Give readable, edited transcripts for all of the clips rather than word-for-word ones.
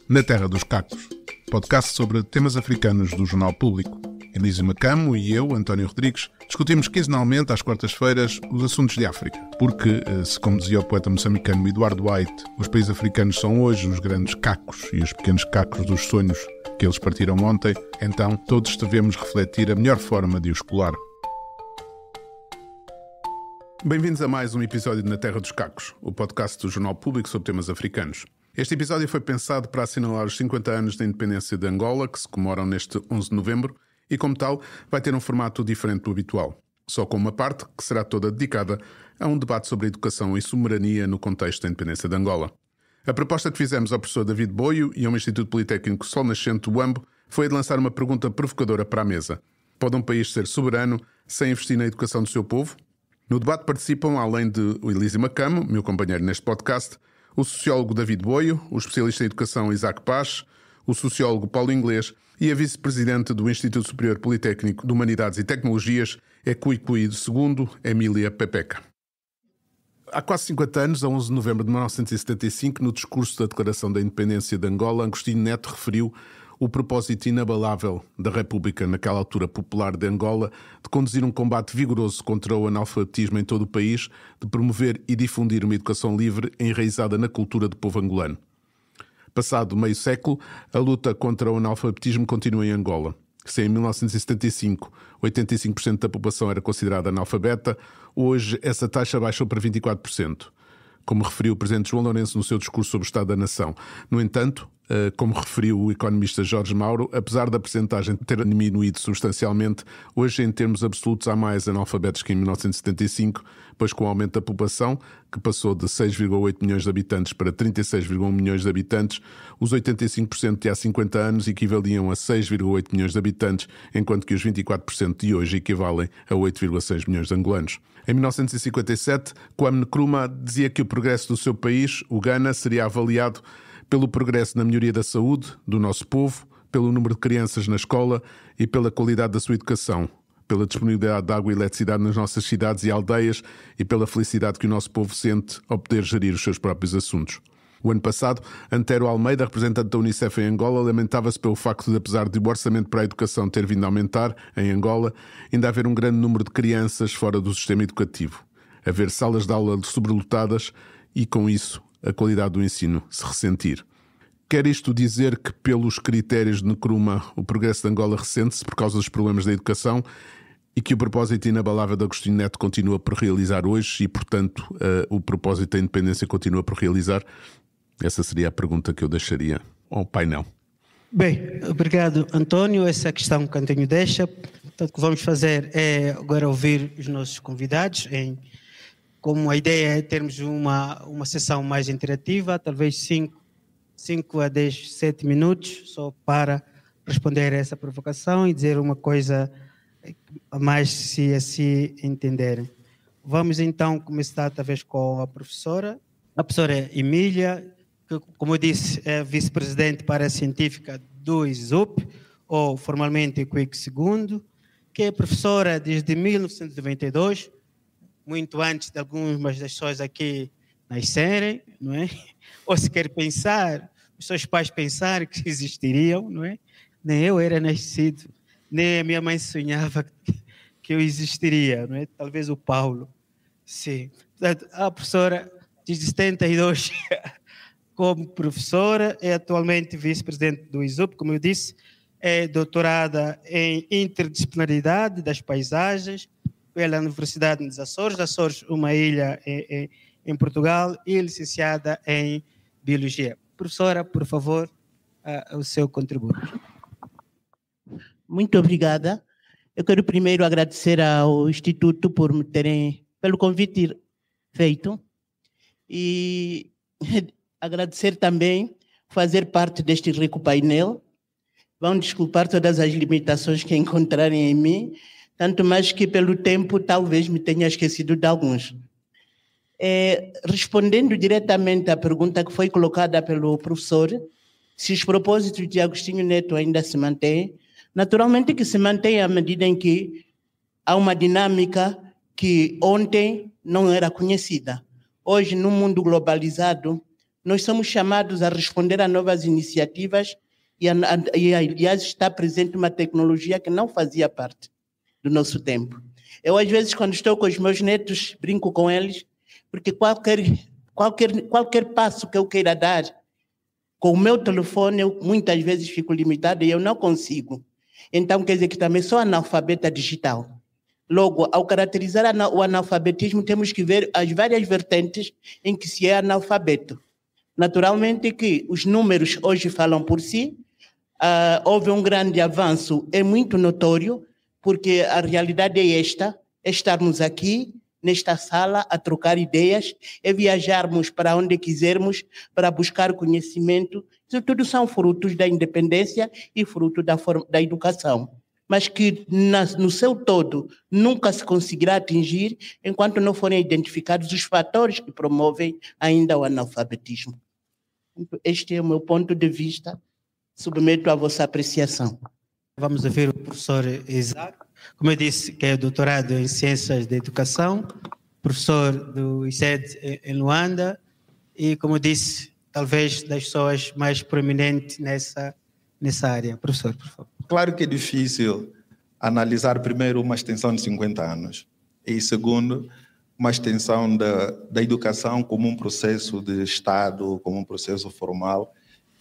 Na Terra dos Cacos, podcast sobre temas africanos do Jornal Público. Elísio Macamo e eu, António Rodrigues, discutimos quinzenalmente, às quartas-feiras, os assuntos de África. Porque, se como dizia o poeta moçambicano Eduardo White, os países africanos são hoje os grandes cacos e os pequenos cacos dos sonhos que eles partiram ontem, então todos devemos refletir a melhor forma de os colar. Bem-vindos a mais um episódio de Na Terra dos Cacos, o podcast do Jornal Público sobre temas africanos. Este episódio foi pensado para assinalar os 50 anos da independência de Angola, que se comemoram neste 11 de novembro, e como tal vai ter um formato diferente do habitual, só com uma parte que será toda dedicada a um debate sobre educação e soberania no contexto da independência de Angola. A proposta que fizemos ao professor David Boio e ao Instituto Politécnico Sol Nascente do UAMBO foi a de lançar uma pergunta provocadora para a mesa. Pode um país ser soberano sem investir na educação do seu povo? No debate participam, além de Elísio Macamo, meu companheiro neste podcast, o sociólogo David Boio, o especialista em educação Isaac Paz, o sociólogo Paulo Inglês e a vice-presidente do Instituto Superior Politécnico de Humanidades e Tecnologias, Ecuicui II, Emília Pepeca. Há quase 50 anos, a 11 de novembro de 1975, no discurso da Declaração da Independência de Angola, Agostinho Neto referiu o propósito inabalável da República, naquela altura popular de Angola, de conduzir um combate vigoroso contra o analfabetismo em todo o país, de promover e difundir uma educação livre enraizada na cultura do povo angolano. Passado meio século, a luta contra o analfabetismo continua em Angola. Se em 1975 85% da população era considerada analfabeta, hoje essa taxa baixou para 24%, como referiu o presidente João Lourenço no seu discurso sobre o Estado da Nação. No entanto, como referiu o economista Jorge Mauro, apesar da percentagem ter diminuído substancialmente, hoje em termos absolutos há mais analfabetos que em 1975, pois com o aumento da população, que passou de 6,8 milhões de habitantes para 36,1 milhões de habitantes, os 85% de há 50 anos equivaliam a 6,8 milhões de habitantes, enquanto que os 24% de hoje equivalem a 8,6 milhões de angolanos. Em 1957, Kwame Nkrumah dizia que o progresso do seu país, o Ghana, seria avaliado pelo progresso na melhoria da saúde do nosso povo, pelo número de crianças na escola e pela qualidade da sua educação, pela disponibilidade de água e eletricidade nas nossas cidades e aldeias e pela felicidade que o nosso povo sente ao poder gerir os seus próprios assuntos. O ano passado, Antero Almeida, representante da Unicef em Angola, lamentava-se pelo facto de, apesar de o orçamento para a educação ter vindo a aumentar em Angola, ainda haver um grande número de crianças fora do sistema educativo, haver salas de aula sobrelotadas e, com isso, a qualidade do ensino se ressentir. Quer isto dizer que, pelos critérios de Nkrumah, o progresso de Angola ressente-se por causa dos problemas da educação e que o propósito inabalável de Agostinho Neto continua por realizar hoje e, portanto, o propósito da independência continua por realizar? Essa seria a pergunta que eu deixaria ao painel. Bem, obrigado, António. Essa questão que António deixa. Portanto, o que vamos fazer é agora ouvir os nossos convidados. Como a ideia é termos uma sessão mais interativa, talvez 5 a 10, 7 minutos, só para responder a essa provocação e dizer uma coisa a mais, se assim entenderem. Vamos então começar talvez com a professora Emília, que, como eu disse, é vice-presidente para a científica do ISUP, ou formalmente Ecuicui II, que é professora desde 1992, muito antes de algumas das pessoas aqui nascerem, não é? Ou se quer pensar, os seus pais pensarem que existiriam, não é? Nem eu era nascido, nem a minha mãe sonhava que eu existiria, não é? Talvez o Paulo, sim. A professora de 72 como professora, é atualmente vice-presidente do ISUP, como eu disse, é doutorada em interdisciplinaridade das paisagens pela Universidade dos Açores, uma ilha em Portugal, e licenciada em Biologia. Professora, por favor, o seu contributo. Muito obrigada. Eu quero primeiro agradecer ao Instituto pelo convite feito e agradecer também fazer parte deste rico painel. Vão desculpar todas as limitações que encontrarem em mim, tanto mais que pelo tempo talvez me tenha esquecido de alguns. Respondendo diretamente à pergunta que foi colocada pelo professor, se os propósitos de Agostinho Neto ainda se mantêm, naturalmente que se mantém à medida em que há uma dinâmica que ontem não era conhecida. Hoje, no mundo globalizado, nós somos chamados a responder a novas iniciativas e, aliás, está presente uma tecnologia que não fazia parte do nosso tempo. Eu, às vezes, quando estou com os meus netos, brinco com eles, porque qualquer passo que eu queira dar com o meu telefone, eu muitas vezes fico limitada e eu não consigo. Então, quer dizer que também sou analfabeta digital. Logo, ao caracterizar o analfabetismo, temos que ver as várias vertentes em que se é analfabeto. Naturalmente que os números hoje falam por si, houve um grande avanço, é muito notório, porque a realidade é esta, é estarmos aqui, nesta sala, a trocar ideias, é viajarmos para onde quisermos, para buscar conhecimento. Isso tudo são frutos da independência e fruto da educação, mas que no seu todo nunca se conseguirá atingir enquanto não forem identificados os fatores que promovem ainda o analfabetismo. Este é o meu ponto de vista, submeto à vossa apreciação. Vamos ouvir o professor Isaac, como eu disse, que é doutorado em Ciências da Educação, professor do ICED em Luanda e, como eu disse, talvez das pessoas mais proeminentes nessa área. Professor, por favor. Claro que é difícil analisar, primeiro, uma extensão de 50 anos e, segundo, uma extensão da educação como um processo de Estado, como um processo formal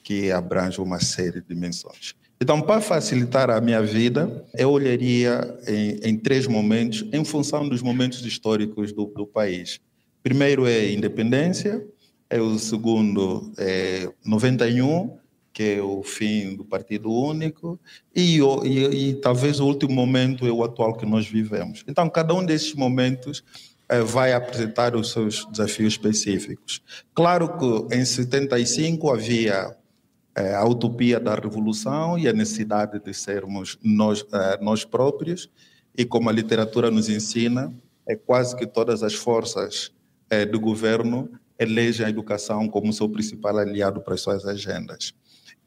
que abrange uma série de dimensões. Então, para facilitar a minha vida, eu olharia em 3 momentos, em função dos momentos históricos do país. Primeiro é independência, o segundo é 91, que é o fim do Partido Único, e talvez o último momento é o atual que nós vivemos. Então, cada um desses momentos vai apresentar os seus desafios específicos. Claro que em 75 havia a utopia da revolução e a necessidade de sermos nós próprios, e como a literatura nos ensina, quase que todas as forças do governo elegem a educação como seu principal aliado para as suas agendas.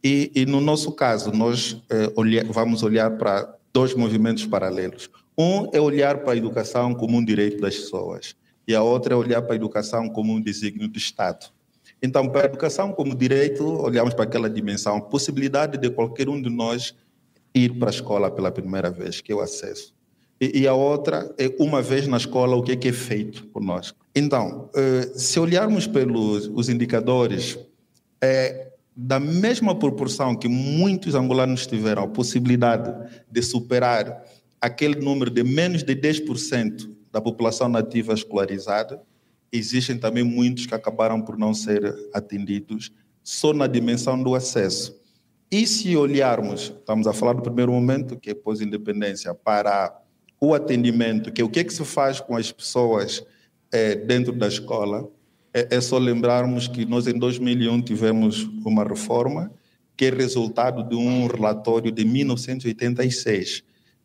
E no nosso caso, nós vamos olhar para 2 movimentos paralelos. Um é olhar para a educação como um direito das pessoas, e a outra é olhar para a educação como um desígnio do Estado. Então, para a educação como direito, olhamos para aquela dimensão, possibilidade de qualquer um de nós ir para a escola pela primeira vez, que é o acesso. E a outra é, uma vez na escola, o que é feito por nós. Então, se olharmos pelos indicadores, da mesma proporção que muitos angolanos tiveram a possibilidade de superar aquele número de menos de 10% da população nativa escolarizada, existem também muitos que acabaram por não ser atendidos só na dimensão do acesso. E se olharmos, estamos a falar do primeiro momento, que é pós-independência, para o atendimento, que é o que se faz com as pessoas dentro da escola, é só lembrarmos que nós em 2001 tivemos uma reforma que é resultado de um relatório de 1986.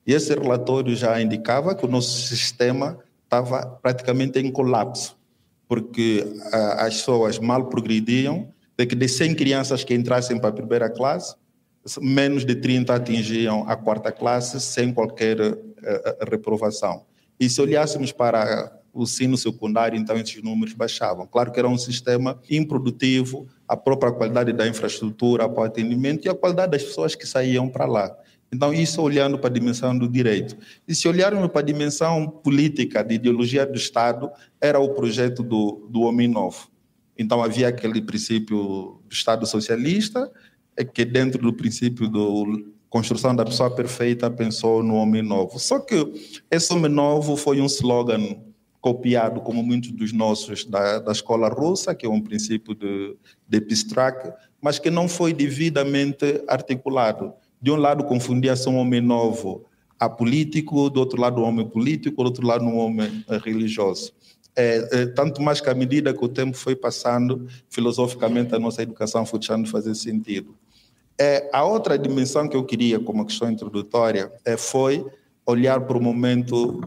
E esse relatório já indicava que o nosso sistema estava praticamente em colapso, porque as pessoas mal progrediam, de que de 100 crianças que entrassem para a primeira classe, menos de 30 atingiam a 4ª classe sem qualquer reprovação. E se olhássemos para o ensino secundário, então esses números baixavam. Claro que era um sistema improdutivo, a própria qualidade da infraestrutura para o atendimento e a qualidade das pessoas que saíam para lá. Então, isso olhando para a dimensão do direito. E se olharmos para a dimensão política, de ideologia do Estado, era o projeto do Homem Novo. Então, havia aquele princípio do Estado socialista, que dentro do princípio da construção da pessoa perfeita pensou no Homem Novo. Só que esse Homem Novo foi um slogan copiado, como muitos dos nossos, da escola russa, que é um princípio de Pistrak, mas que não foi devidamente articulado. De um lado, confundia-se um homem novo a político, do outro lado, um homem político, do outro lado, um homem religioso. Tanto mais que à medida que o tempo foi passando, filosoficamente, a nossa educação foi deixando de fazer sentido. A outra dimensão que eu queria, como questão introdutória, foi olhar para o momento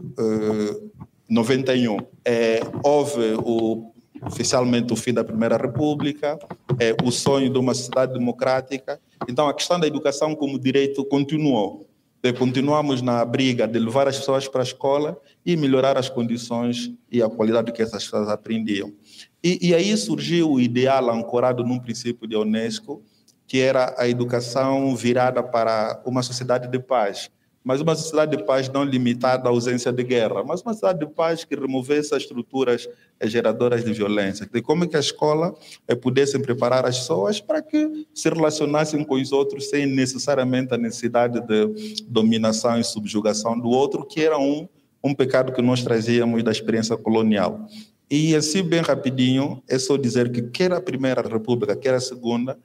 91. Houve oficialmente o fim da Primeira República, o sonho de uma sociedade democrática. Então, a questão da educação como direito continuou. Continuamos na briga de levar as pessoas para a escola e melhorar as condições e a qualidade que essas pessoas aprendiam. E aí surgiu o ideal ancorado num princípio da Unesco, que era a educação virada para uma sociedade de paz. Mas uma sociedade de paz não limitada à ausência de guerra, mas uma sociedade de paz que removesse as estruturas geradoras de violência. De como é que a escola pudesse preparar as pessoas para que se relacionassem com os outros sem necessariamente a necessidade de dominação e subjugação do outro, que era um pecado que nós trazíamos da experiência colonial. E assim, bem rapidinho, é só dizer que quer a Primeira República, quer a Segunda,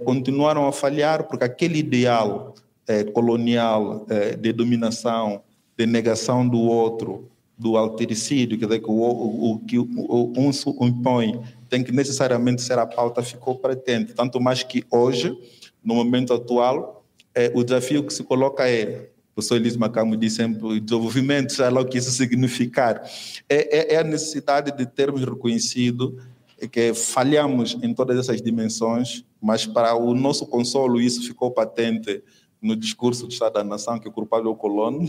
continuaram a falhar, porque aquele ideal colonial de dominação, de negação do outro, do altericídio, quer dizer, que o que um impõe tem que necessariamente ser a pauta, ficou patente. Tanto mais que hoje, no momento atual, o desafio que se coloca o professor Elísio Macamo diz sempre, o desenvolvimento, já lá o que isso significar, é a necessidade de termos reconhecido que falhamos em todas essas dimensões, mas para o nosso consolo isso ficou patente no discurso do Estado da Nação, que o culpado é o colono,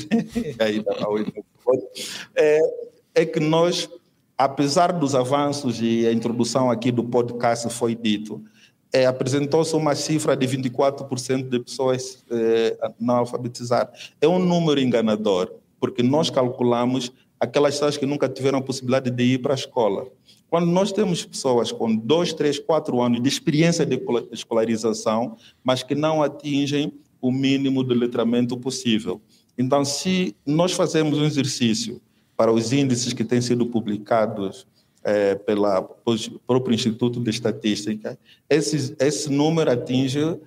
que nós, apesar dos avanços e a introdução aqui do podcast foi dito, apresentou-se uma cifra de 24% de pessoas não alfabetizadas. É um número enganador, porque nós calculamos aquelas pessoas que nunca tiveram a possibilidade de ir para a escola. Quando nós temos pessoas com 2, 3, 4 anos de experiência de escolarização, mas que não atingem o mínimo de letramento possível. Então, se nós fazemos um exercício para os índices que têm sido publicados pelo próprio Instituto de Estatística, esse número atinge,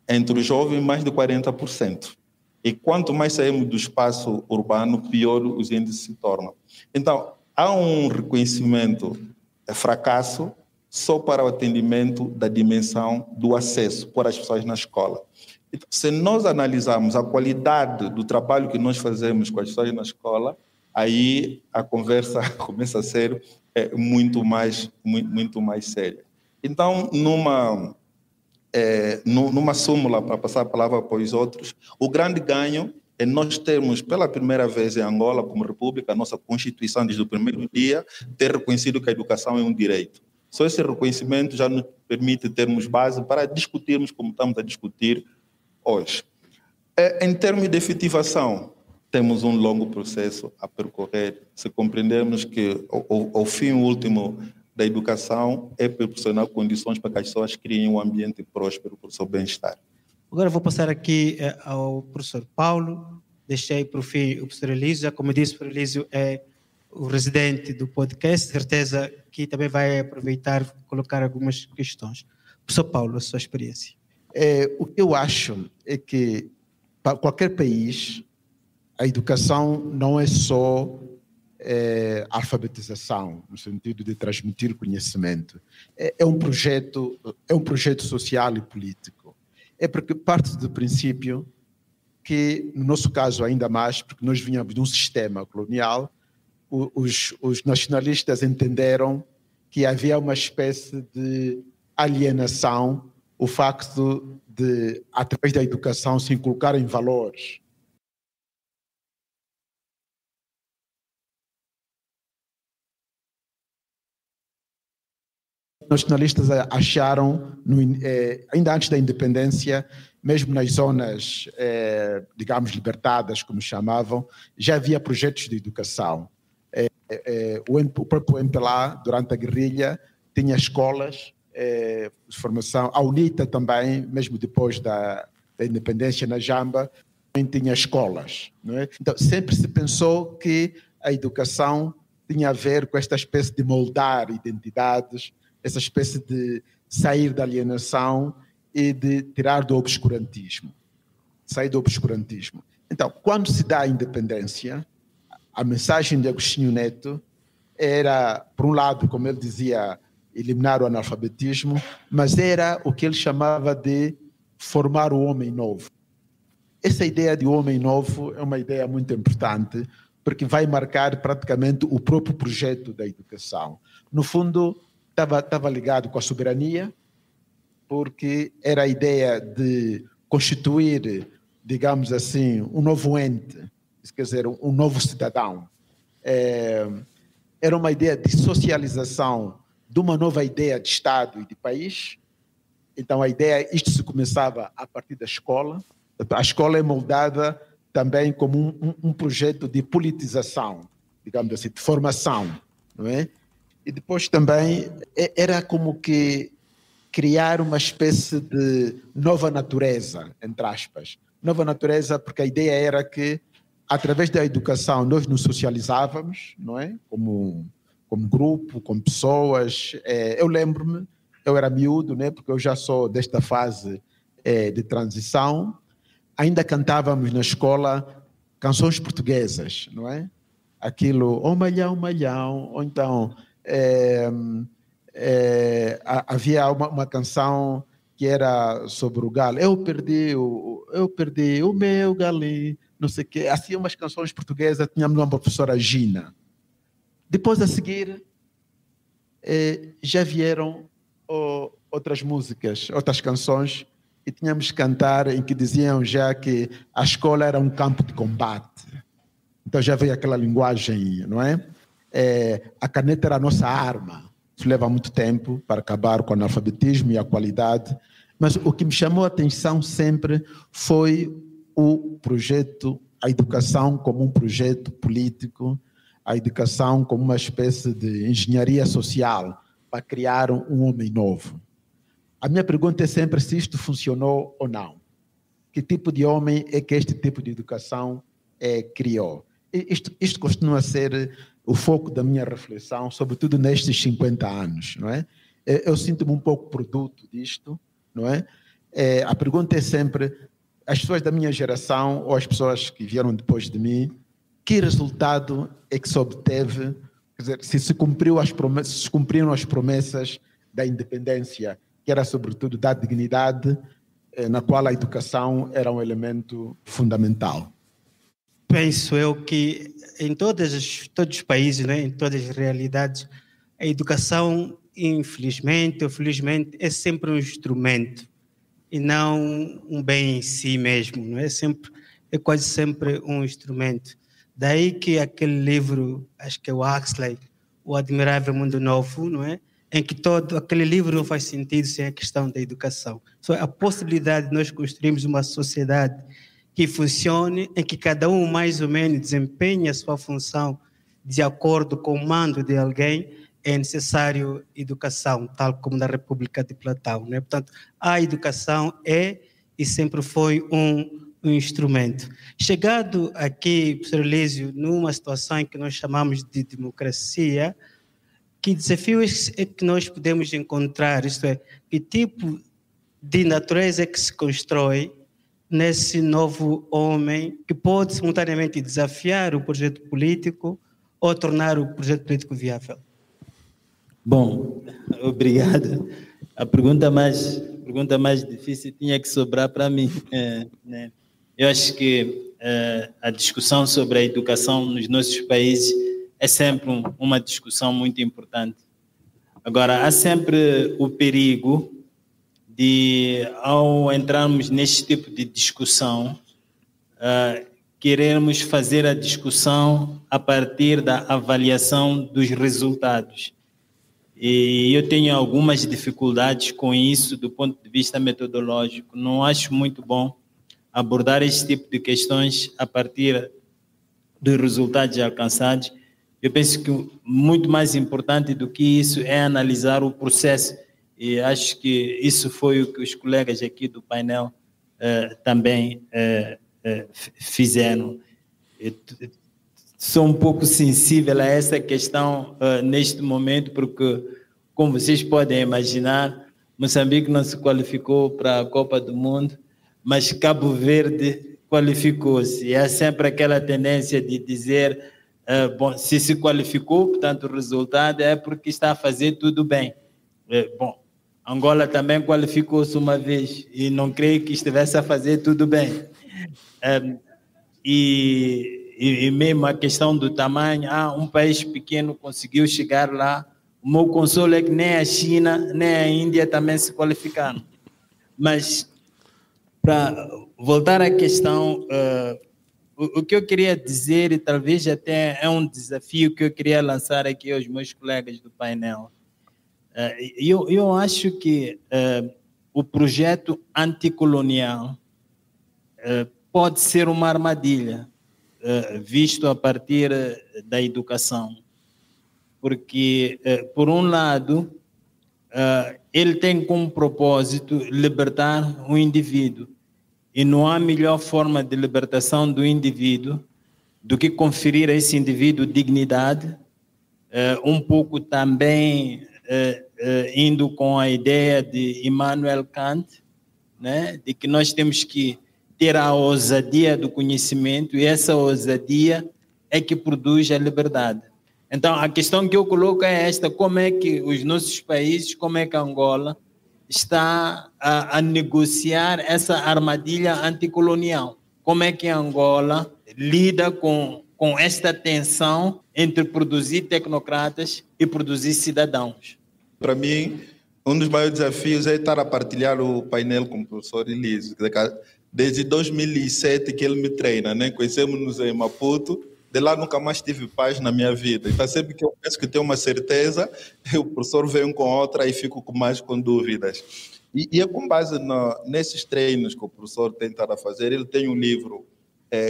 entre os jovens, mais de 40%. E quanto mais saímos do espaço urbano, pior os índices se tornam. Então, há um reconhecimento fracasso só para o atendimento da dimensão do acesso por as pessoas na escola. Então, se nós analisarmos a qualidade do trabalho que nós fazemos com as pessoas na escola, aí a conversa começa a ser muito mais séria. Então, numa súmula, para passar a palavra para os outros, o grande ganho é nós termos, pela primeira vez em Angola, como república, a nossa Constituição, desde o primeiro dia, ter reconhecido que a educação é um direito. Só esse reconhecimento já nos permite termos base para discutirmos como estamos a discutir hoje. Em termos de efetivação, temos um longo processo a percorrer, se compreendermos que o fim último da educação é proporcionar condições para que as pessoas criem um ambiente próspero para o seu bem-estar. Agora vou passar aqui ao professor Paulo, deixei para o fim o professor Elísio, como disse, o professor Elísio é o residente do podcast, certeza que também vai aproveitar e colocar algumas questões. Professor Paulo, a sua experiência. O que eu acho é que, para qualquer país, a educação não é só alfabetização, no sentido de transmitir conhecimento. É um projeto social e político. É porque parte do princípio que, no nosso caso ainda mais, porque nós vínhamos de um sistema colonial, os nacionalistas entenderam que havia uma espécie de alienação, o facto de, através da educação, se inculcarem valores. Os nacionalistas acharam, ainda antes da independência, mesmo nas zonas, digamos, libertadas, como chamavam, já havia projetos de educação. O próprio MPLA, durante a guerrilha, tinha escolas de formação. A UNITA também, mesmo depois da independência na Jamba, também tinha escolas. Não é? Então, sempre se pensou que a educação tinha a ver com esta espécie de moldar identidades, essa espécie de sair da alienação e de tirar do obscurantismo. Sair do obscurantismo. Então, quando se dá a independência, a mensagem de Agostinho Neto era, por um lado, como ele dizia, eliminar o analfabetismo, mas era o que ele chamava de formar o homem novo. Essa ideia de homem novo é uma ideia muito importante, porque vai marcar praticamente o próprio projeto da educação. No fundo, estava ligado com a soberania, porque era a ideia de constituir digamos assim, um novo ente, isso quer dizer, um novo cidadão. Era uma ideia de socialização de uma nova ideia de Estado e de país. Então, isto se começava a partir da escola. A escola é moldada também como um projeto de politização, digamos assim, de formação, não é? E depois também era como que criar uma espécie de nova natureza, entre aspas. Nova natureza, porque a ideia era que, através da educação, nós nos socializávamos, não é? Como grupo, como pessoas. Eu lembro-me, eu era miúdo, né? Porque eu já sou desta fase de transição. Ainda cantávamos na escola canções portuguesas, não é? Aquilo, oh malhão, malhão, ou então havia uma canção que era sobre o galo. Eu perdi o meu galinho, não sei o quê. Assim, umas canções portuguesas, tínhamos uma professora Gina. Depois, a seguir, já vieram outras músicas, outras canções, e tínhamos que cantar em que diziam já que a escola era um campo de combate. Então já veio aquela linguagem, não é? A caneta era a nossa arma. Isso leva muito tempo para acabar com o analfabetismo e a qualidade. Mas o que me chamou a atenção sempre foi o projeto, a educação como um projeto político, a educação como uma espécie de engenharia social para criar um homem novo. A minha pergunta é sempre se isto funcionou ou não. Que tipo de homem é que este tipo de educação criou? Isto continua a ser o foco da minha reflexão, sobretudo nestes 50 anos, não é? Eu sinto-me um pouco produto disto, não é? A pergunta é sempre, as pessoas da minha geração ou as pessoas que vieram depois de mim, que resultado é que se obteve? Quer dizer, se cumpriram as promessas da independência, que era sobretudo da dignidade, na qual a educação era um elemento fundamental. Penso eu que em todos os países, né, em todas as realidades, a educação, infelizmente ou felizmente, é sempre um instrumento e não um bem em si mesmo, não é? É quase sempre um instrumento. Daí que aquele livro, acho que é o Huxley, O Admirável Mundo Novo, não é? Em que todo aquele livro não faz sentido sem a questão da educação. Só a possibilidade de nós construirmos uma sociedade que funcione, em que cada um mais ou menos desempenhe a sua função de acordo com o mando de alguém, é necessário educação, tal como na República de Platão, né? Portanto, a educação é e sempre foi um instrumento. Chegado aqui, professor Elísio, numa situação em que nós chamamos de democracia, que desafios é que nós podemos encontrar, isto é, que tipo de natureza é que se constrói nesse novo homem que pode simultaneamente desafiar o projeto político ou tornar o projeto político viável? Bom, obrigado. A pergunta mais difícil tinha que sobrar para mim, né? Eu acho que a discussão sobre a educação nos nossos países é sempre uma discussão muito importante. Agora, há sempre o perigo de, ao entrarmos neste tipo de discussão, querermos fazer a discussão a partir da avaliação dos resultados. E eu tenho algumas dificuldades com isso do ponto de vista metodológico. Não acho muito bom abordar este tipo de questões a partir dos resultados alcançados. Eu penso que muito mais importante do que isso é analisar o processo, e acho que isso foi o que os colegas aqui do painel também fizeram. Eu sou um pouco sensível a essa questão neste momento, porque, como vocês podem imaginar, Moçambique não se qualificou para a Copa do Mundo, mas Cabo Verde qualificou-se. E há sempre aquela tendência de dizer, bom, se qualificou, portanto o resultado é porque está a fazer tudo bem. Bom, Angola também qualificou-se uma vez e não creio que estivesse a fazer tudo bem. E mesmo a questão do tamanho, um país pequeno conseguiu chegar lá. O meu consolo é que nem a China, nem a Índia também se qualificaram. Mas, para voltar à questão, o que eu queria dizer, e talvez até é um desafio que eu queria lançar aqui aos meus colegas do painel. Eu acho que o projeto anticolonial pode ser uma armadilha, visto a partir da educação. Porque, por um lado, ele tem como propósito libertar o indivíduo. E não há melhor forma de libertação do indivíduo do que conferir a esse indivíduo dignidade, um pouco também indo com a ideia de Immanuel Kant, né, de que nós temos que ter a ousadia do conhecimento, e essa ousadia é que produz a liberdade. Então, a questão que eu coloco é esta: como é que os nossos países, como é que Angola está a negociar essa armadilha anticolonial? Como é que Angola lida com esta tensão entre produzir tecnocratas e produzir cidadãos? Para mim, um dos maiores desafios é estar a partilhar o painel com o professor Elísio. Desde 2007 que ele me treina, né? Conhecemos-nos em Maputo. De lá nunca mais tive paz na minha vida. Então, sempre que eu penso que tenho uma certeza, o professor vem com outra e fico com dúvidas. E é com base nesses treinos que o professor tem estado a fazer. Ele tem um livro,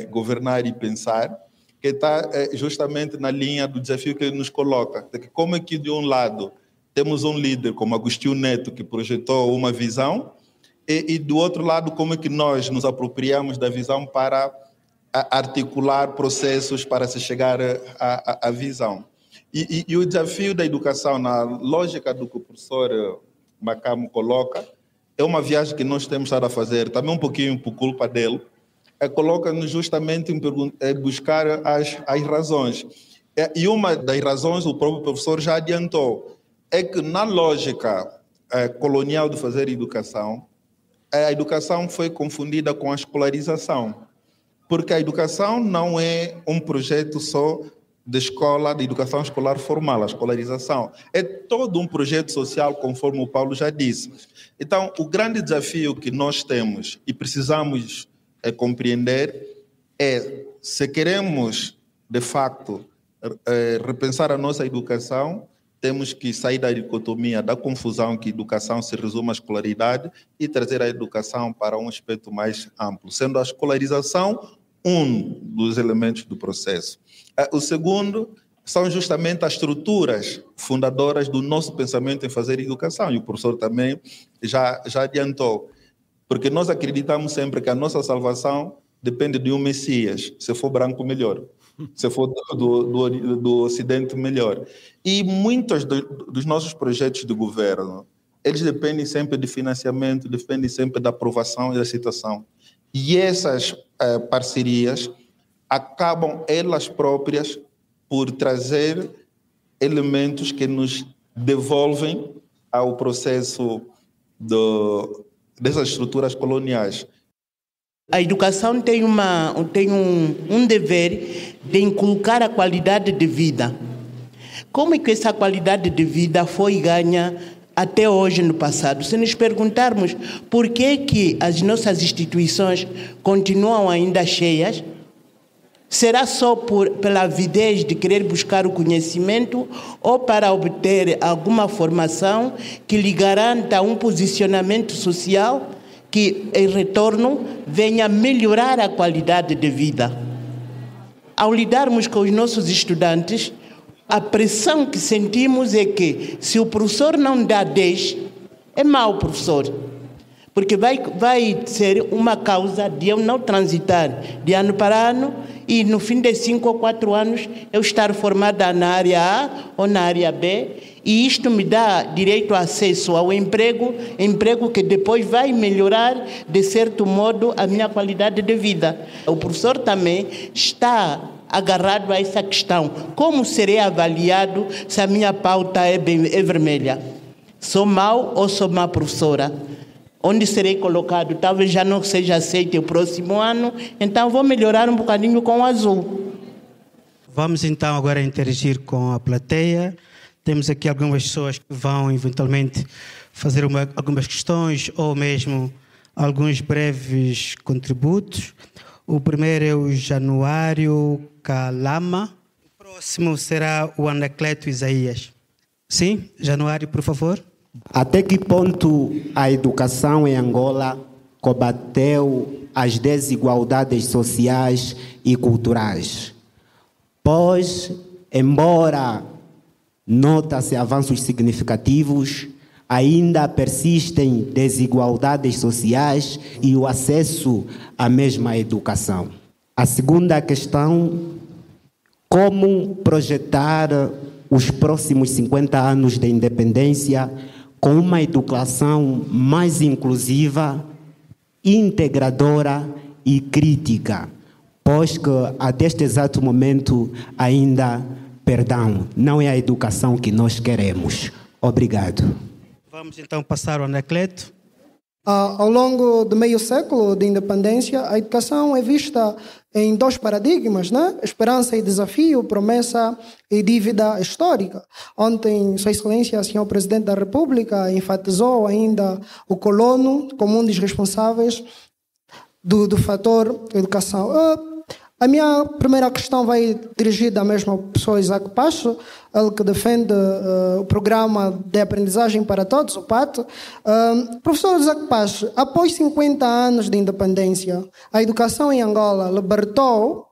Governar e Pensar, que está justamente na linha do desafio que ele nos coloca. De que como é que, de um lado, temos um líder como Agostinho Neto, que projetou uma visão, e do outro lado, como é que nós nos apropriamos da visão para articular processos para se chegar à visão. E o desafio da educação, na lógica do que o professor Macamo coloca, é uma viagem que nós temos estado a fazer, também um pouquinho por culpa dele, coloca-nos justamente em buscar as razões. E uma das razões, o próprio professor já adiantou, é que na lógica colonial de fazer educação, a educação foi confundida com a escolarização. Porque a educação não é um projeto só de escola, de educação escolar formal, a escolarização. É todo um projeto social, conforme o Paulo já disse. Então, o grande desafio que nós temos e precisamos compreender é, se queremos, de facto, repensar a nossa educação, temos que sair da dicotomia, da confusão que a educação se resume à escolaridade e trazer a educação para um aspecto mais amplo, sendo a escolarização um dos elementos do processo. O segundo são justamente as estruturas fundadoras do nosso pensamento em fazer educação, e o professor também já adiantou, porque nós acreditamos sempre que a nossa salvação depende de um Messias, se for branco melhor, se for do Ocidente melhor. E muitos dos nossos projetos de governo, eles dependem sempre de financiamento, dependem sempre da aprovação e da aceitação. E essas parcerias acabam elas próprias por trazer elementos que nos devolvem ao processo dessas estruturas coloniais. A educação tem um dever de inculcar a qualidade de vida. Como é que essa qualidade de vida foi ganha até hoje no passado? Se nos perguntarmos por que as nossas instituições continuam ainda cheias, será só pela avidez de querer buscar o conhecimento ou para obter alguma formação que lhe garanta um posicionamento social que, em retorno, venha melhorar a qualidade de vida? Ao lidarmos com os nossos estudantes, a pressão que sentimos é que, se o professor não dá 10, é mau professor. Porque vai ser uma causa de eu não transitar de ano para ano e, no fim de 5 ou 4 anos, eu estar formada na área A ou na área B. E isto me dá direito a acesso ao emprego que depois vai melhorar, de certo modo, a minha qualidade de vida. O professor também está agarrado a essa questão. Como serei avaliado se a minha pauta é vermelha? Sou mau ou sou má professora? Onde serei colocado? Talvez já não seja aceito o próximo ano, então vou melhorar um bocadinho com o azul. Vamos então agora interagir com a plateia. Temos aqui algumas pessoas que vão eventualmente fazer algumas questões ou mesmo alguns breves contributos. O primeiro é o Januário Calama. O próximo será o Anacleto Isaías. Sim, Januário, por favor. Até que ponto a educação em Angola combateu as desigualdades sociais e culturais? Pois, embora nota-se avanços significativos, ainda persistem desigualdades sociais e o acesso à mesma educação. A segunda questão: como projetar os próximos 50 anos de independência com uma educação mais inclusiva, integradora e crítica, pois que até este exato momento ainda, não é a educação que nós queremos. Obrigado. Vamos então passar ao Anacleto. Ao longo do meio século de independência, a educação é vista em dois paradigmas, né? Esperança e desafio, promessa e dívida histórica. Ontem, Sua Excelência, o Senhor Presidente da República, enfatizou ainda o colono como um dos responsáveis do fator educação. A minha primeira questão vai dirigida à mesma pessoa, Isaac Pacho, ele que defende o programa de aprendizagem para todos, o PAT. Professor Isaac Pacho, após 50 anos de independência, a educação em Angola libertou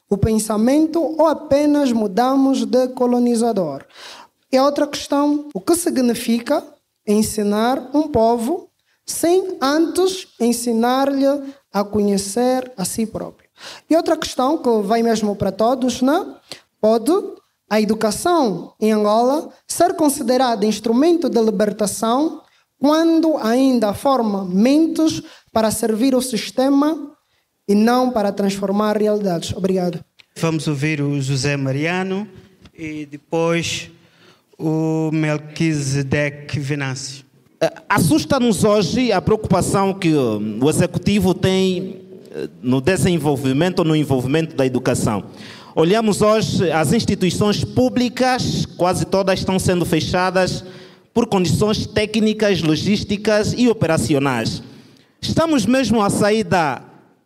o pensamento ou apenas mudamos de colonizador? E a outra questão, o que significa ensinar um povo sem antes ensinar-lhe a conhecer a si próprio? E outra questão que vai mesmo para todos, né? Pode a educação em Angola ser considerada instrumento de libertação quando ainda forma mentes para servir o sistema e não para transformar realidades? Obrigado. Vamos ouvir o José Mariano e depois o Melquisedeque Venâncio. Assusta-nos hoje a preocupação que o Executivo tem no desenvolvimento ou no envolvimento da educação. Olhamos hoje as instituições públicas, quase todas estão sendo fechadas por condições técnicas, logísticas e operacionais. Estamos mesmo a sair da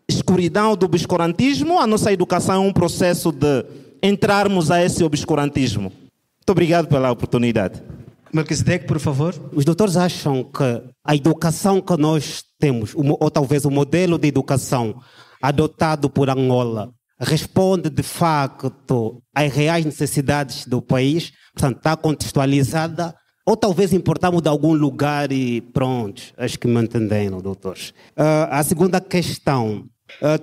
escuridão do obscurantismo. A nossa educação é um processo de entrarmos a esse obscurantismo. Muito obrigado pela oportunidade. Melquisedeque, por favor. Os doutores acham que a educação que nós temos, ou talvez o modelo de educação adotado por Angola, responde de facto às reais necessidades do país? Portanto, está contextualizada? Ou talvez importamos de algum lugar e pronto, acho que me entenderam, doutores. A segunda questão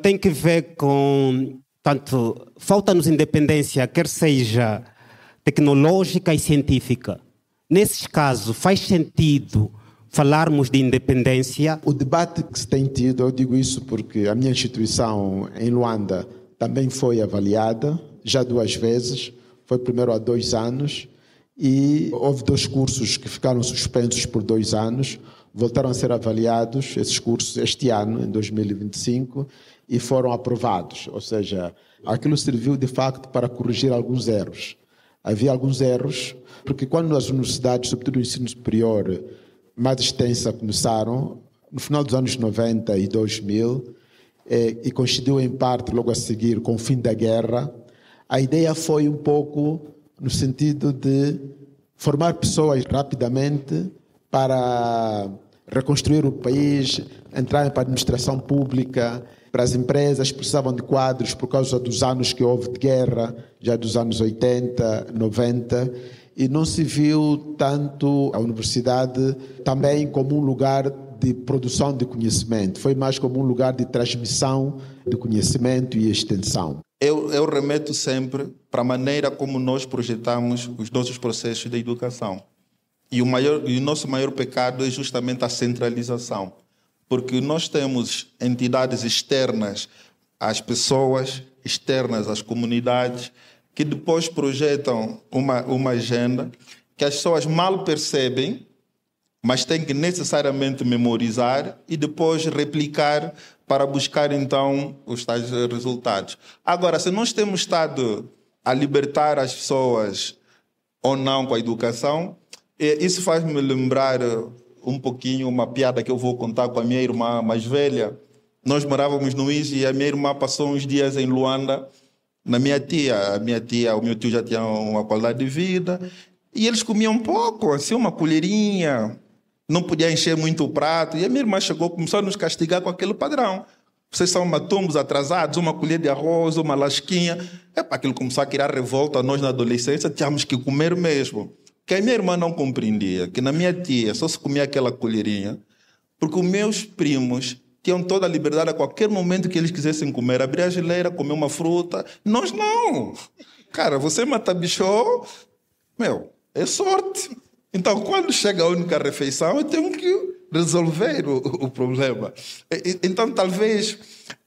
tem que ver com, tanto, falta-nos independência, quer seja tecnológica e científica. Nesses casos, faz sentido falarmos de independência? O debate que se tem tido, eu digo isso porque a minha instituição em Luanda também foi avaliada, já 2 vezes, foi primeiro há 2 anos, e houve 2 cursos que ficaram suspensos por 2 anos, voltaram a ser avaliados, esses cursos, este ano, em 2025, e foram aprovados, ou seja, aquilo serviu de facto para corrigir alguns erros. Havia alguns erros, porque quando as universidades, sobretudo o ensino superior, mais extensa, começaram, no final dos anos 90 e 2000, e coincidiu em parte logo a seguir com o fim da guerra, a ideia foi um pouco no sentido de formar pessoas rapidamente para reconstruir o país, entrar para a administração pública, para as empresas precisavam de quadros por causa dos anos que houve de guerra, já dos anos 80, 90, e não se viu tanto a universidade também como um lugar de produção de conhecimento, foi mais como um lugar de transmissão de conhecimento e extensão. Eu remeto sempre para a maneira como nós projetamos os nossos processos de educação. E o nosso maior pecado é justamente a centralização. Porque nós temos entidades externas às pessoas, externas às comunidades, que depois projetam uma agenda que as pessoas mal percebem, mas têm que necessariamente memorizar e depois replicar para buscar, então, os tais resultados. Agora, se nós temos estado a libertar as pessoas ou não com a educação, isso faz-me lembrar um pouquinho uma piada que eu vou contar com a minha irmã mais velha. Nós morávamos no Iji e a minha irmã passou uns dias em Luanda na minha tia. O meu tio já tinha uma qualidade de vida e eles comiam pouco, assim, uma colherinha, não podia encher muito o prato. E a minha irmã começou a nos castigar com aquele padrão. Vocês são matumbos atrasados, uma colher de arroz, uma lasquinha. Aquilo começou a criar revolta. Nós, na adolescência, tínhamos que comer mesmo. Que a minha irmã não compreendia, que na minha tia só se comia aquela colherinha, porque os meus primos tinham toda a liberdade a qualquer momento que eles quisessem comer. Abrir a geleira, comer uma fruta. Nós não. Cara, você mata bicho, é sorte. Então, quando chega a única refeição, eu tenho que resolver o problema. Então, talvez,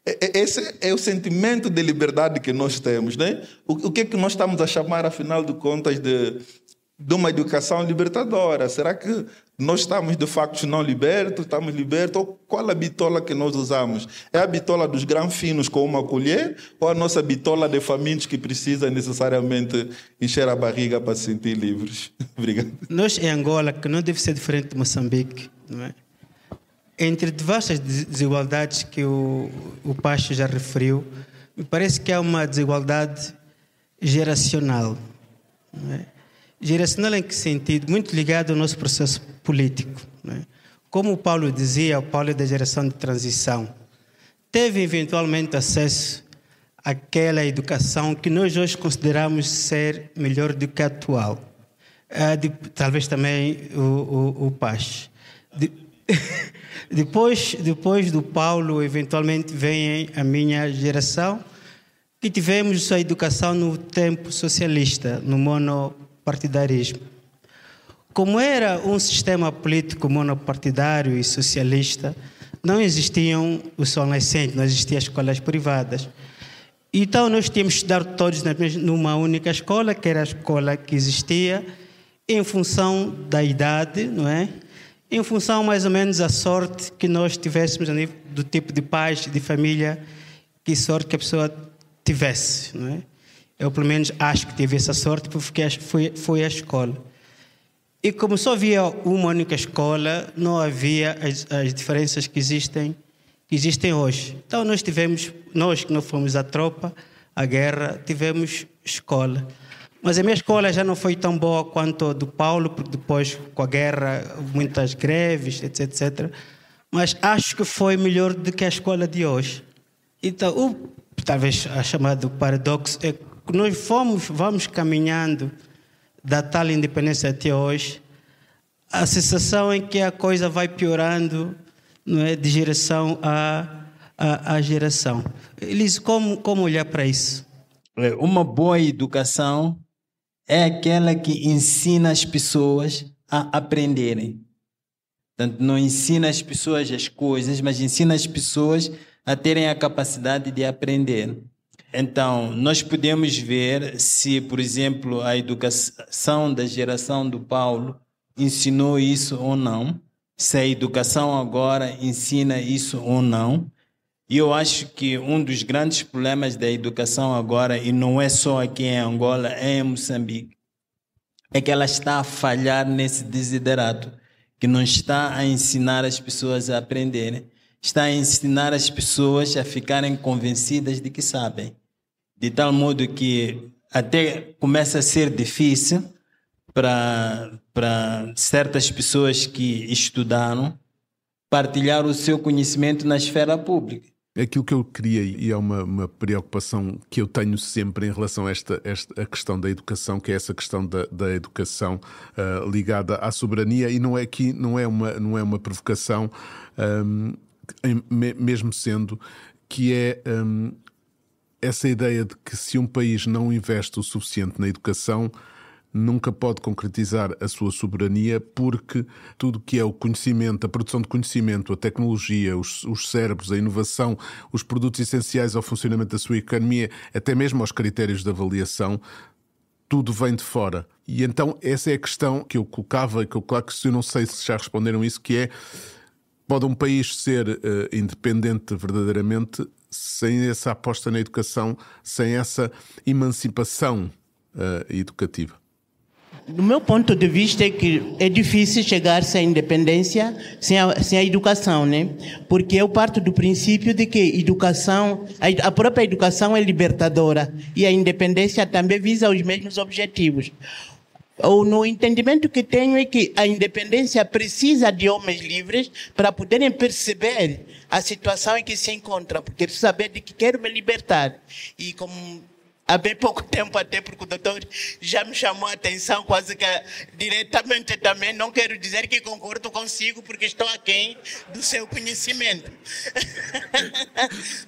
esse é o sentimento de liberdade que nós temos, né? O que é que nós estamos a chamar, afinal de contas, de uma educação libertadora? Será que nós estamos, de facto, não libertos? Estamos libertos? Ou qual a bitola que nós usamos? É a bitola dos grãos finos com uma colher? Ou a nossa bitola de famintos que precisa necessariamente encher a barriga para se sentir livres? Obrigado. Nós, em Angola, que não deve ser diferente de Moçambique, não é? Entre diversas desigualdades que o Pacho já referiu, me parece que há uma desigualdade geracional. Não é? Geracional em que sentido? Muito ligado ao nosso processo político. Não é? Como o Paulo dizia, o Paulo é da geração de transição. Teve eventualmente acesso àquela educação que nós hoje consideramos ser melhor do que a atual. Talvez também o Pacho. Depois do Paulo, eventualmente vem a minha geração, que tivemos a educação no tempo socialista, no monopartidarismo. Como era um sistema político monopartidário e socialista, não existiam os sonascentes, não existiam escolas privadas. Então nós tínhamos que estudar todos numa única escola, que era a escola que existia, em função da idade, não é? Em função mais ou menos da sorte que nós tivéssemos, do tipo de pais, de família, que sorte que a pessoa tivesse, não é? Eu pelo menos acho que tive essa sorte porque foi à escola. E como só havia uma única escola, não havia as diferenças que existem hoje. Então nós que não fomos à tropa, à guerra, tivemos escola. Mas a minha escola já não foi tão boa quanto a do Paulo, porque depois, com a guerra, muitas greves, etc. Mas acho que foi melhor do que a escola de hoje. Então, talvez a chamada paradoxo é que nós vamos caminhando da tal independência até hoje, a sensação é que a coisa vai piorando, não é, de geração a geração. Elis, como olhar para isso? Uma boa educação é aquela que ensina as pessoas a aprenderem. Portanto, não ensina as pessoas as coisas, mas ensina as pessoas a terem a capacidade de aprender. Então, nós podemos ver se, por exemplo, a educação da geração do Paulo ensinou isso ou não, se a educação agora ensina isso ou não. E eu acho que um dos grandes problemas da educação agora, e não é só aqui em Angola, é em Moçambique, é que ela está a falhar nesse desiderato, que não está a ensinar as pessoas a aprenderem, está a ensinar as pessoas a ficarem convencidas de que sabem. De tal modo que até começa a ser difícil para certas pessoas que estudaram partilhar o seu conhecimento na esfera pública. Aquilo que eu queria, e é uma preocupação que eu tenho sempre em relação a a questão da educação, que é essa questão da educação ligada à soberania, e não é uma provocação, mesmo sendo que é essa ideia de que se um país não investe o suficiente na educação, nunca pode concretizar a sua soberania, porque tudo que é o conhecimento, a produção de conhecimento, a tecnologia, os cérebros, a inovação, os produtos essenciais ao funcionamento da sua economia, até mesmo aos critérios de avaliação, tudo vem de fora. E então essa é a questão que eu colocava, que eu não sei se já responderam isso, que é: pode um país ser independente verdadeiramente sem essa aposta na educação, sem essa emancipação educativa? Do meu ponto de vista é que é difícil chegar-se à independência sem a educação, né? Porque eu parto do princípio de que a própria educação é libertadora e a independência também visa os mesmos objetivos. Ou no entendimento que tenho é que a independência precisa de homens livres para poderem perceber a situação em que se encontram, porque precisa saber de que quero me libertar. E como há bem pouco tempo, até porque o doutor já me chamou a atenção quase que diretamente também, não quero dizer que concordo consigo, porque estou aquém do seu conhecimento.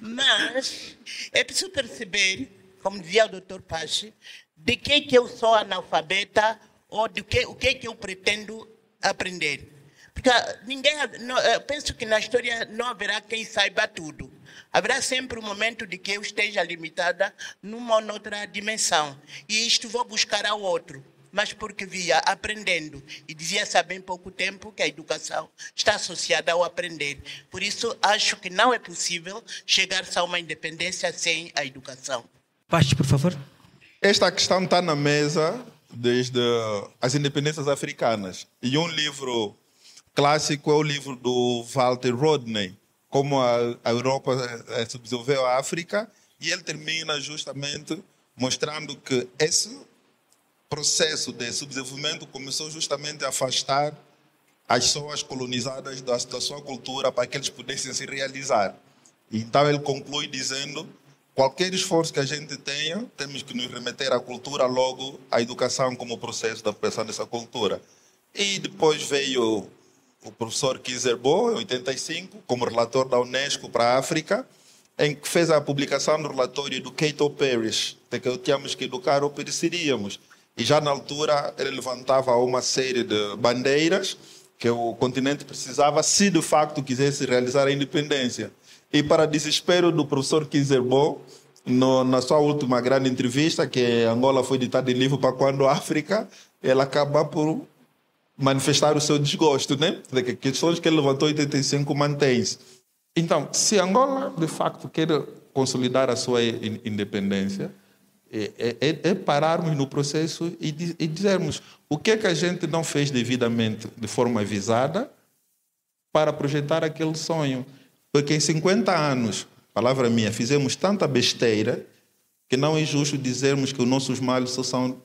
Mas é preciso perceber, como dizia o doutor Pache, de que eu sou analfabeta ou o que eu pretendo aprender. Porque eu penso que na história não haverá quem saiba tudo. Haverá sempre um momento de que eu esteja limitada numa ou noutra dimensão. E isto vou buscar ao outro. Mas porque via aprendendo. E dizia-se há bem pouco tempo que a educação está associada ao aprender. Por isso, acho que não é possível chegar-se a uma independência sem a educação. Pache, por favor. Esta questão está na mesa desde as independências africanas. E um livro clássico é o livro do Walter Rodney, como a Europa subdesenvolveu a África, e ele termina justamente mostrando que esse processo de subdesenvolvimento começou justamente a afastar as pessoas colonizadas da sua cultura para que eles pudessem se realizar. Então ele conclui dizendo: qualquer esforço que a gente tenha, temos que nos remeter à cultura, logo à educação como processo da aplicação dessa cultura. E depois veio o professor Kizerbo, em 85, como relator da Unesco para a África, em que fez a publicação do relatório Educate or Perish, de que tínhamos que educar ou pereceríamos. E já na altura ele levantava uma série de bandeiras que o continente precisava se de facto quisesse realizar a independência. E para desespero do professor Kizerbo, na sua última grande entrevista, que Angola foi ditada em livro para quando a África, ele acaba por manifestar o seu desgosto, né? De que questões que ele levantou em 85 mantém-se. Então, se Angola de facto quer consolidar a sua independência, é pararmos no processo e dizermos o que é que a gente não fez devidamente, de forma avisada, para projetar aquele sonho. Porque em 50 anos, palavra minha, fizemos tanta besteira que não é justo dizermos que os nossos males só são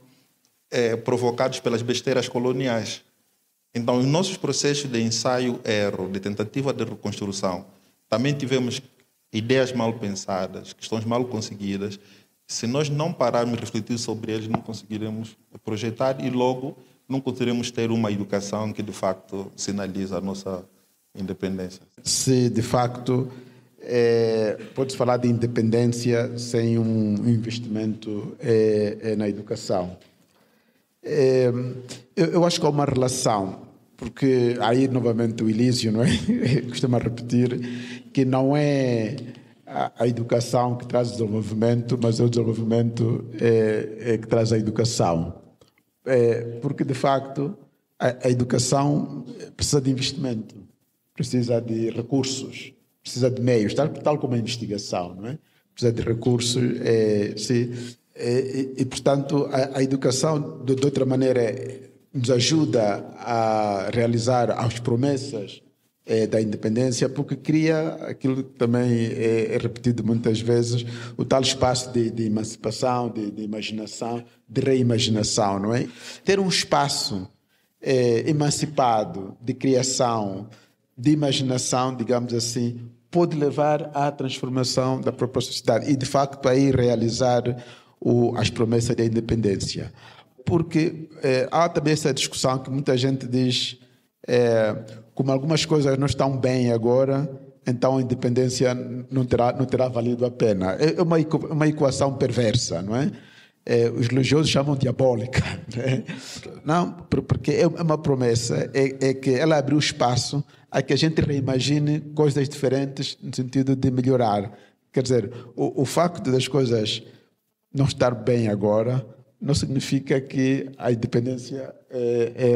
provocados pelas besteiras coloniais. Então, os nossos processos de ensaio-erro, de tentativa de reconstrução, também tivemos ideias mal pensadas, questões mal conseguidas. Se nós não pararmos de refletir sobre eles, não conseguiremos projetar e logo não conseguiremos ter uma educação que de facto sinaliza a nossa independência. Se de facto pode-se falar de independência sem um investimento na educação. Eu acho que há uma relação, porque aí novamente o Elísio, não é? Costuma repetir que não é a educação que traz desenvolvimento, mas é o desenvolvimento que traz a educação. Porque de facto a educação precisa de investimento, precisa de recursos, precisa de meios, tal como a investigação, não é? Precisa de recursos, sim. E, portanto, a educação, de outra maneira, nos ajuda a realizar as promessas da independência, porque cria aquilo que também é repetido muitas vezes, o tal espaço de emancipação, de imaginação, de reimaginação, não é? Ter um espaço emancipado de criação, de imaginação, digamos assim, pode levar à transformação da própria sociedade e, de facto, aí realizar as promessas da independência. Porque há também essa discussão que muita gente diz, como algumas coisas não estão bem agora, então a independência não terá valido a pena. É uma equação perversa, não é? Os religiosos chamam diabólica. Né? Não, porque é uma promessa, é que ela abriu espaço a que a gente reimagine coisas diferentes no sentido de melhorar. Quer dizer, o facto das coisas não estar bem agora não significa que a independência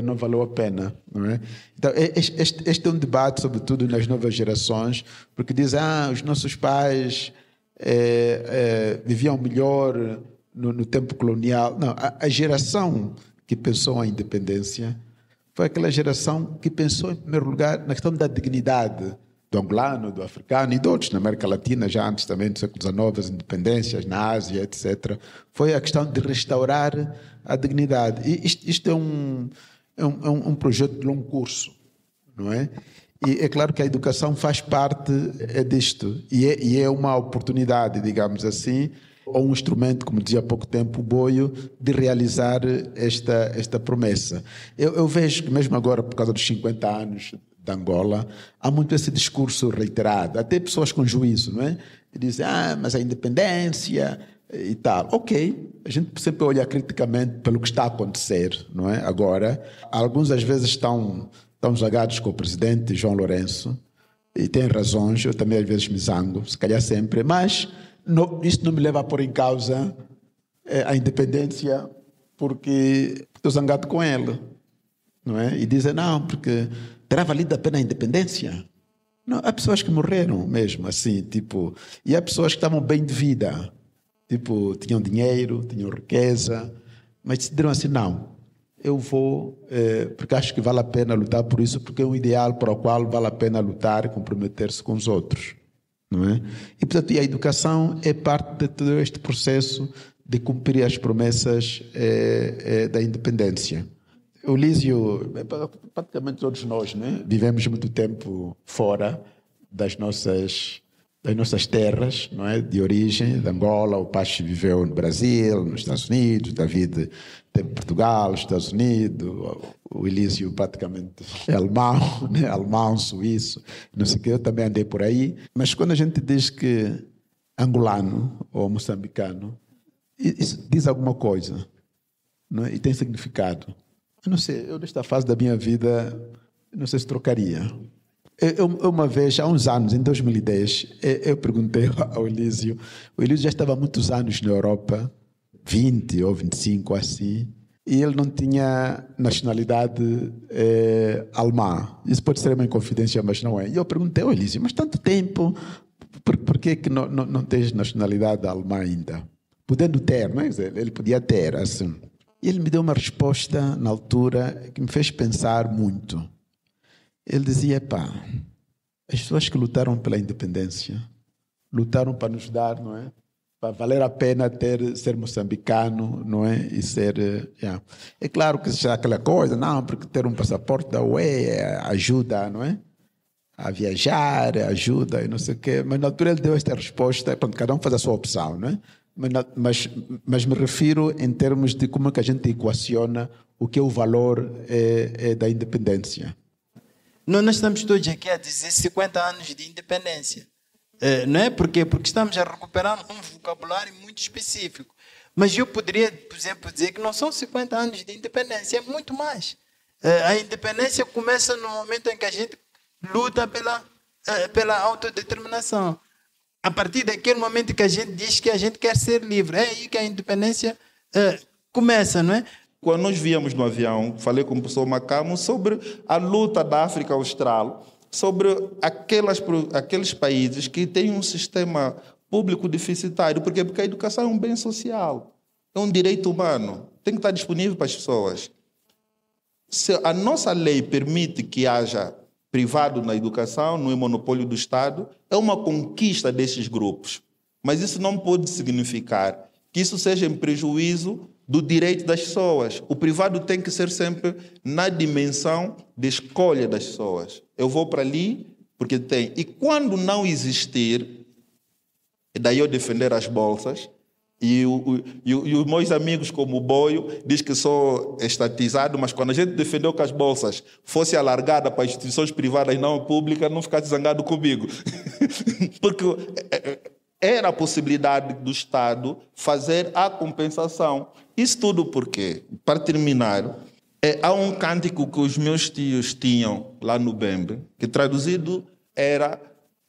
não valeu a pena, não é? Então, este é um debate, sobretudo nas novas gerações, porque dizem, os nossos pais viviam melhor no tempo colonial. Não, a geração que pensou a independência foi aquela geração que pensou, em primeiro lugar, na questão da dignidade do angolano, do africano e de outros na América Latina, já antes também do século XIX, as independências na Ásia, etc. Foi a questão de restaurar a dignidade. E isto é um projeto de longo curso, não é? E é claro que a educação faz parte disto. E é uma oportunidade, digamos assim, ou um instrumento, como dizia há pouco tempo o Boio, de realizar esta promessa. Eu vejo que mesmo agora, por causa dos 50 anos de Angola, há muito esse discurso reiterado. Até pessoas com juízo, não é? E dizem, mas a independência e tal. Ok, a gente sempre olha criticamente pelo que está a acontecer, não é? Agora, alguns às vezes estão zagados com o presidente João Lourenço, e têm razões, eu também às vezes me zango, se calhar sempre, mas isso não me leva a pôr em causa a independência porque estou zangado com ele, não é? E dizem, não, porque terá valido a pena a independência? Não, há pessoas que morreram mesmo, assim, tipo, e há pessoas que estavam bem de vida, tipo, tinham dinheiro, tinham riqueza, mas decidiram assim, não, eu vou, porque acho que vale a pena lutar por isso, porque é um ideal para o qual vale a pena lutar e comprometer-se com os outros, não é? E, portanto, a educação é parte de todo este processo de cumprir as promessas da independência. O Lísio, praticamente todos nós, né, vivemos muito tempo fora das nossas terras, não é, de origem, de Angola. O Pachi viveu no Brasil, nos Estados Unidos, David teve em Portugal, nos Estados Unidos, o Elísio praticamente é alemão, né, alemão, suíço, não sei o que, eu também andei por aí. Mas quando a gente diz que angolano ou moçambicano, isso diz alguma coisa, não é? E tem significado. Eu não sei, eu nesta fase da minha vida, não sei se trocaria. Eu uma vez, há uns anos, em 2010, eu perguntei ao Elísio. O Elísio já estava há muitos anos na Europa, 20 ou 25, assim, e ele não tinha nacionalidade alemã. Isso pode ser uma inconfidência, mas não é. E eu perguntei ao Elísio, mas tanto tempo, por que não tens nacionalidade alemã ainda? Podendo ter, não é? Ele podia ter, assim. E ele me deu uma resposta, na altura, que me fez pensar muito. Ele dizia, as pessoas que lutaram pela independência, lutaram para nos dar, não é? Para valer a pena ser moçambicano, não é? E ser... É claro que já aquela coisa, não, porque ter um passaporte da UE ajuda, não é? A viajar, ajuda e não sei o quê. Mas na altura ele deu esta resposta, pronto, cada um faz a sua opção, não é? Mas me refiro em termos de como é que a gente equaciona o que é o valor da independência. Nós estamos todos aqui a dizer 50 anos de independência. Não é? Porque estamos a recuperar um vocabulário muito específico. Mas eu poderia, por exemplo, dizer que não são 50 anos de independência, é muito mais. A independência começa no momento em que a gente luta pela autodeterminação. A partir daquele momento que a gente diz que a gente quer ser livre, é aí que a independência começa, não é? Quando nós víamos no avião, falei com o professor Macamo sobre a luta da África Austral, sobre aqueles países que têm um sistema público deficitário. Por quê? Porque a educação é um bem social, é um direito humano, tem que estar disponível para as pessoas. Se a nossa lei permite que haja privado na educação, não é monopólio do Estado, é uma conquista desses grupos. Mas isso não pode significar que isso seja em prejuízo do direito das pessoas. O privado tem que ser sempre na dimensão de escolha das pessoas. Eu vou para ali porque tem. E quando não existir, daí eu defender as bolsas, e os meus amigos como o Boio diz que sou estatizado, mas quando a gente defendeu que as bolsas fossem alargadas para instituições privadas e não públicas, não ficasse zangado comigo. Porque era a possibilidade do Estado fazer a compensação. Isso tudo porque, para terminar, há um cântico que os meus tios tinham lá no Bembe, que traduzido era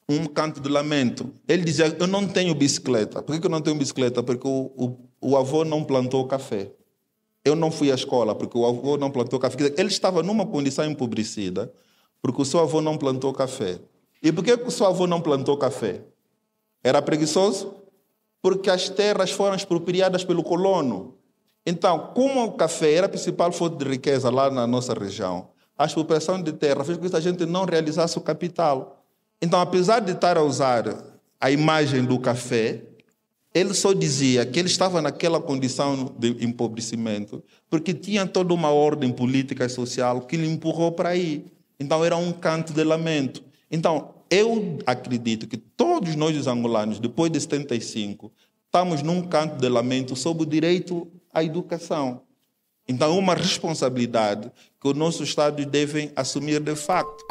um canto de lamento. Ele dizia, eu não tenho bicicleta. Por que eu não tenho bicicleta? Porque o avô não plantou café. Eu não fui à escola porque o avô não plantou café. Ele estava numa condição empobrecida porque o seu avô não plantou café. E por que o seu avô não plantou café? Era preguiçoso? Porque as terras foram expropriadas pelo colono. Então, como o café era a principal fonte de riqueza lá na nossa região, a expropriação de terra fez com que a gente não realizasse o capital. Então, apesar de estar a usar a imagem do café, ele só dizia que ele estava naquela condição de empobrecimento porque tinha toda uma ordem política e social que lhe empurrou para aí. Então, era um canto de lamento. Então, eu acredito que todos nós, os angolanos, depois de 75, estamos num canto de lamento sobre o direito à educação. Então, é uma responsabilidade que os nossos Estados devem assumir de facto.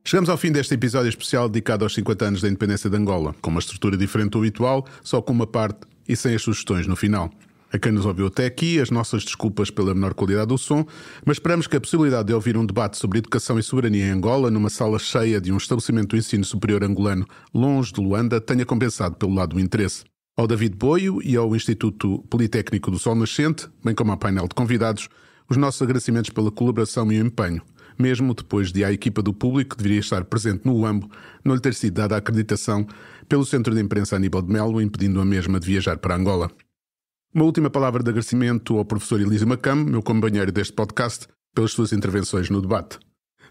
Chegamos ao fim deste episódio especial dedicado aos 50 anos da independência de Angola, com uma estrutura diferente do habitual, só com uma parte e sem as sugestões no final. A quem nos ouviu até aqui, as nossas desculpas pela menor qualidade do som, mas esperamos que a possibilidade de ouvir um debate sobre educação e soberania em Angola, numa sala cheia de um estabelecimento do ensino superior angolano longe de Luanda, tenha compensado pelo lado do interesse. Ao David Boio e ao Instituto Politécnico do Sol Nascente, bem como ao painel de convidados, os nossos agradecimentos pela colaboração e o empenho, mesmo depois de a equipa do público que deveria estar presente no UAMBO não lhe ter sido dada a acreditação pelo Centro de Imprensa Aníbal de Melo, impedindo a mesma de viajar para Angola. Uma última palavra de agradecimento ao professor Elísio Macam, meu companheiro deste podcast, pelas suas intervenções no debate.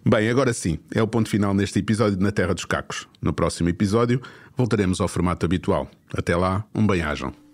Bem, agora sim, é o ponto final neste episódio de Na Terra dos Cacos. No próximo episódio, voltaremos ao formato habitual. Até lá, bem-ajam.